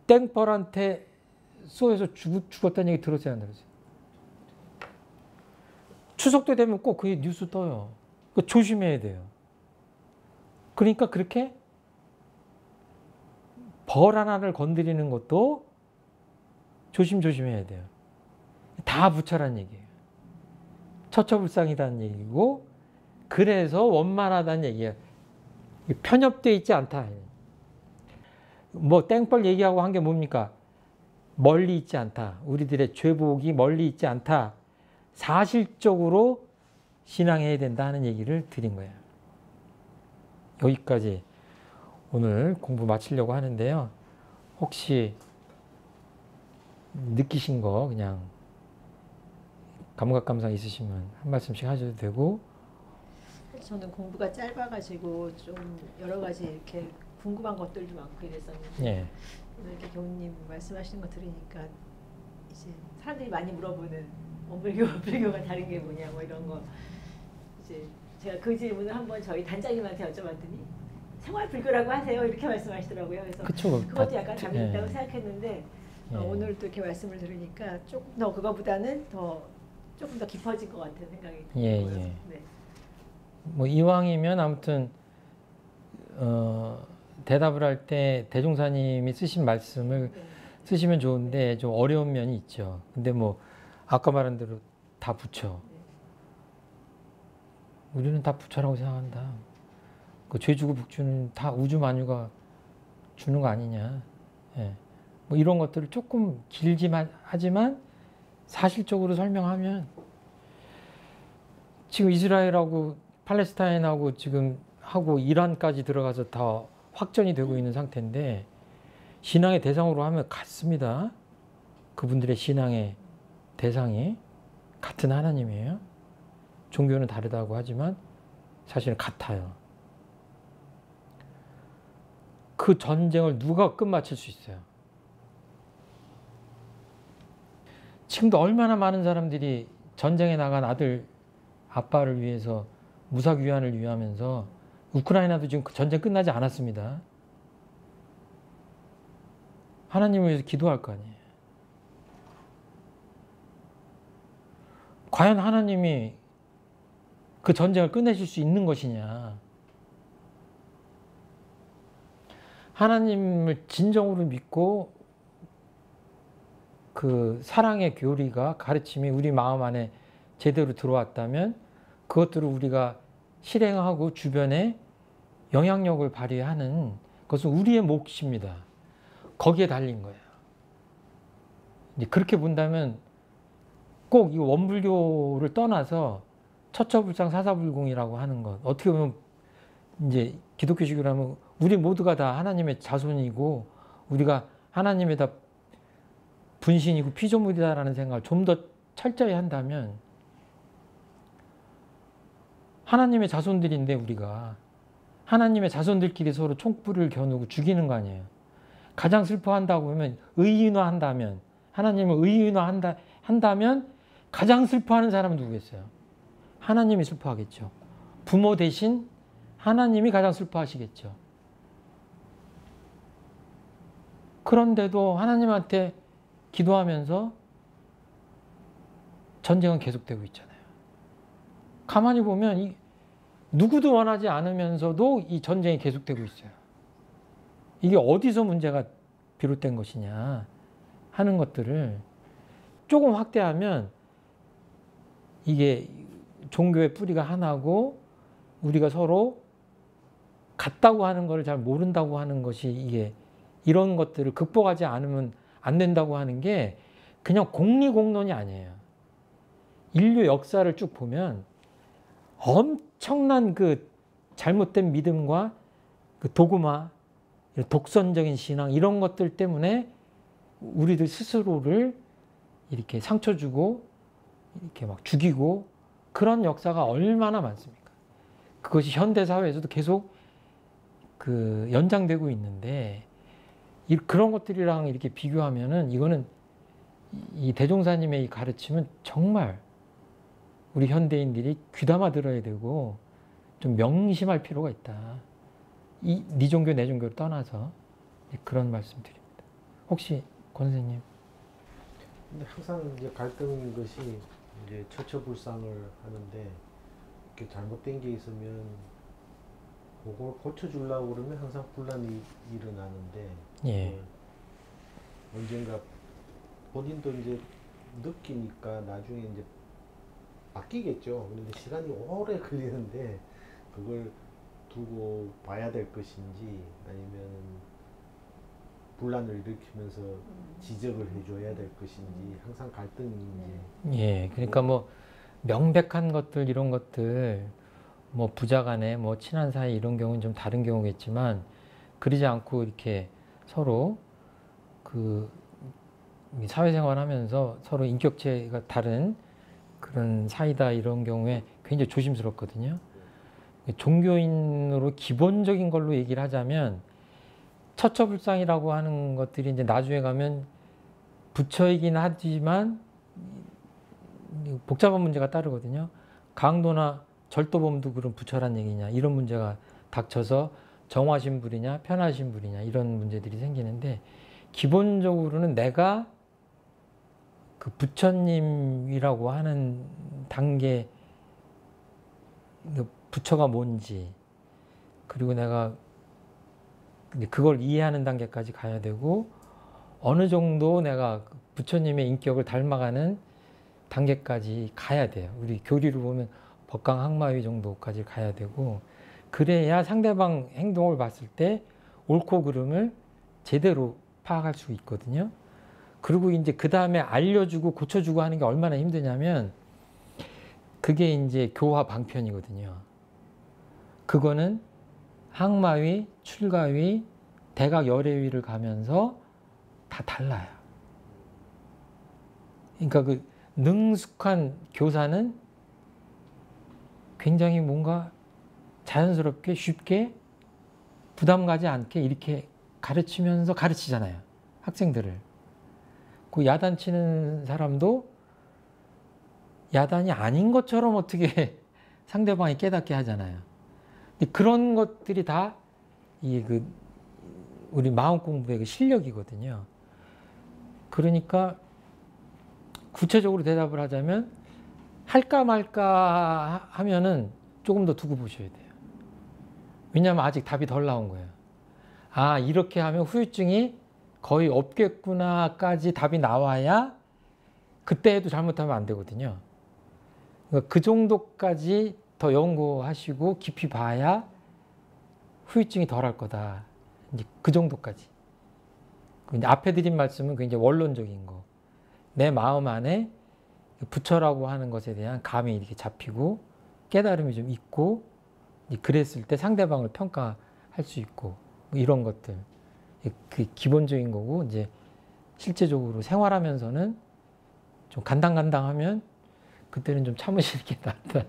땡벌한테 쏘여서 죽었다는 얘기 들었어요, 안 들었어요? 추석 때 되면 꼭 그게 뉴스 떠요. 조심해야 돼요. 그러니까 그렇게 벌 하나를 건드리는 것도 조심해야 돼요. 다 부처란 얘기예요. 처처불상이라는 얘기고 그래서 원만하다는 얘기예요. 편협되어 있지 않다. 뭐 땡벌 얘기하고 한 게 뭡니까? 멀리 있지 않다. 우리들의 죄복이 멀리 있지 않다. 사실적으로 신앙해야 된다 하는 얘기를 드린 거예요. 여기까지 오늘 공부 마치려고 하는데요. 혹시 느끼신 거 그냥 감각감상 있으시면 한 말씀씩 하셔도 되고. 저는 공부가 짧아가지고 좀 여러 가지 이렇게 궁금한 것들도 많고 이랬었는데 예. 오늘 이렇게 교우님 말씀하시는 거 들으니까 이제 사람들이 많이 물어보는 원불교, 불교가 다른 게 뭐냐 뭐 이런 거 이제 제가 그 질문을 한번 저희 단장님한테 여쭤봤더니 생활 불교라고 하세요 이렇게 말씀하시더라고요. 그래서 그쵸, 그것도 약간 답이 예. 있다고 생각했는데 예. 오늘 또 이렇게 말씀을 들으니까 조금 더 그거보다는 조금 더 깊어진 것 같은 생각이 예, 들고요. 예. 네. 뭐 이왕이면 아무튼 대답을 할 때 대종사님이 쓰신 말씀을 네. 쓰시면 좋은데 좀 어려운 면이 있죠. 근데 뭐 아까 말한 대로 다 부처. 네. 우리는 다 부처라고 생각한다. 그 죄주고 복주는 다 우주 만유가 주는 거 아니냐. 예. 뭐 이런 것들을 조금 길지만 하지만 사실적으로 설명하면 지금 이스라엘하고 팔레스타인하고 지금 하고 이란까지 들어가서 다 확전이 되고 있는 상태인데 신앙의 대상으로 하면 같습니다. 그분들의 신앙의 대상이 같은 하나님이에요. 종교는 다르다고 하지만 사실은 같아요. 그 전쟁을 누가 끝마칠 수 있어요? 지금도 얼마나 많은 사람들이 전쟁에 나간 아들, 아빠를 위해서 무사귀환을 위하면서 우크라이나도 지금 전쟁 끝나지 않았습니다. 하나님을 위해서 기도할 거 아니에요. 과연 하나님이 그 전쟁을 끝내실 수 있는 것이냐. 하나님을 진정으로 믿고 그 사랑의 교리가 가르침이 우리 마음 안에 제대로 들어왔다면 그것들을 우리가 실행하고 주변에 영향력을 발휘하는 것은 우리의 몫입니다. 거기에 달린 거예요. 이제 그렇게 본다면 꼭 이 원불교를 떠나서 처처불상 사사불공이라고 하는 것, 어떻게 보면 이제 기독교식이라면 우리 모두가 다 하나님의 자손이고 우리가 하나님의 다 분신이고 피조물이다라는 생각을 좀 더 철저히 한다면 하나님의 자손들인데 우리가 하나님의 자손들끼리 서로 총불을 겨누고 죽이는 거 아니에요. 가장 슬퍼한다고 하면 의인화한다면 하나님을 의인화한다면 가장 슬퍼하는 사람은 누구겠어요? 하나님이 슬퍼하겠죠. 부모 대신 하나님이 가장 슬퍼하시겠죠. 그런데도 가만히 보면 누구도 원하지 않으면서도 이 전쟁이 계속되고 있어요. 이게 어디서 문제가 비롯된 것이냐 하는 것들을 조금 확대하면 이게 종교의 뿌리가 하나고 우리가 서로 같다고 하는 것을 잘 모른다고 하는 것이 이게 이런 것들을 극복하지 않으면 안 된다고 하는 게 그냥 공리공론이 아니에요. 인류 역사를 쭉 보면 엄청난 그 잘못된 믿음과 그 도구마, 독선적인 신앙 이런 것들 때문에 우리들 스스로를 이렇게 상처 주고 이렇게 막 죽이고 그런 역사가 얼마나 많습니까? 그것이 현대 사회에서도 계속 그 연장되고 있는데 그런 것들이랑 이렇게 비교하면은 이거는 이 대종사님의 이 가르침은 정말 우리 현대인들이 귀담아 들어야 되고 좀 명심할 필요가 있다. 네 종교 내 종교를 떠나서 그런 말씀드립니다. 혹시 권 선생님? 근데 항상 이제 갈등인 것이 이제 처처불상을 하는데 이렇게 잘못된 게 있으면 그걸 고쳐주려고 그러면 항상 분란이 일어나는데 예. 언젠가 본인도 이제 느끼니까 나중에 이제 바뀌겠죠. 그런데 시간이 오래 걸리는데 그걸 두고 봐야 될 것인지 아니면 분란을 일으키면서 지적을 해줘야 될 것인지 항상 갈등인지. 예, 그러니까 뭐 명백한 것들 이런 것들 뭐 부자간에 뭐 친한 사이 이런 경우는 좀 다른 경우겠지만 그러지 않고 이렇게 서로 그 사회생활하면서 서로 인격체가 다른 그런 사이다 이런 경우에 굉장히 조심스럽거든요. 종교인으로 기본적인 걸로 얘기를 하자면 처처불상이라고 하는 것들이 이제 나중에 가면 부처이긴 하지만 복잡한 문제가 따르거든요. 강도나 절도범도 그런 부처란 얘기냐 이런 문제가 닥쳐서 정화신 불이냐 편하신 불이냐 이런 문제들이 생기는데 기본적으로는 내가 그 부처님이라고 하는 단계 부처가 뭔지 그리고 내가 그걸 이해하는 단계까지 가야 되고 어느 정도 내가 부처님의 인격을 닮아가는 단계까지 가야 돼요. 우리 교리를 보면 법강항마위 정도까지 가야 되고 그래야 상대방 행동을 봤을 때 옳고 그름을 제대로 파악할 수 있거든요. 그리고 이제 그 다음에 알려주고 고쳐주고 하는 게 얼마나 힘드냐면 그게 이제 교화 방편이거든요. 그거는 항마위, 출가위, 대각 열애위를 가면서 다 달라요. 그러니까 그 능숙한 교사는 굉장히 뭔가 자연스럽게 쉽게 부담 가지 않게 이렇게 가르치면서 가르치잖아요. 학생들을. 그 야단치는 사람도 야단이 아닌 것처럼 어떻게 상대방이 깨닫게 하잖아요. 근데 그런 것들이 다 우리 마음 공부의 그 실력이거든요. 그러니까 구체적으로 대답을 하자면 할까 말까 하면은 조금 더 두고 보셔야 돼요. 왜냐하면 아직 답이 덜 나온 거예요. 아, 이렇게 하면 후유증이 거의 없겠구나까지 답이 나와야 그때 해도 잘못하면 안 되거든요. 그러니까 그 정도까지 더 연구하시고 깊이 봐야 후유증이 덜 할 거다. 이제 그 정도까지. 이제 앞에 드린 말씀은 굉장히 원론적인 거. 내 마음 안에 부처라고 하는 것에 대한 감이 이렇게 잡히고 깨달음이 좀 있고 그랬을 때 상대방을 평가할 수 있고 뭐 이런 것들. 그 기본적인 거고 이제 실제적으로 생활하면서는 좀 간당간당하면 그때는 좀 참으시는 게 낫다.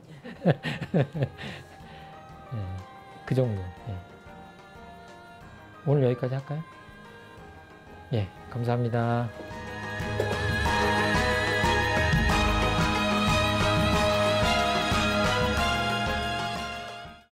그 정도. 오늘 여기까지 할까요? 예, 감사합니다.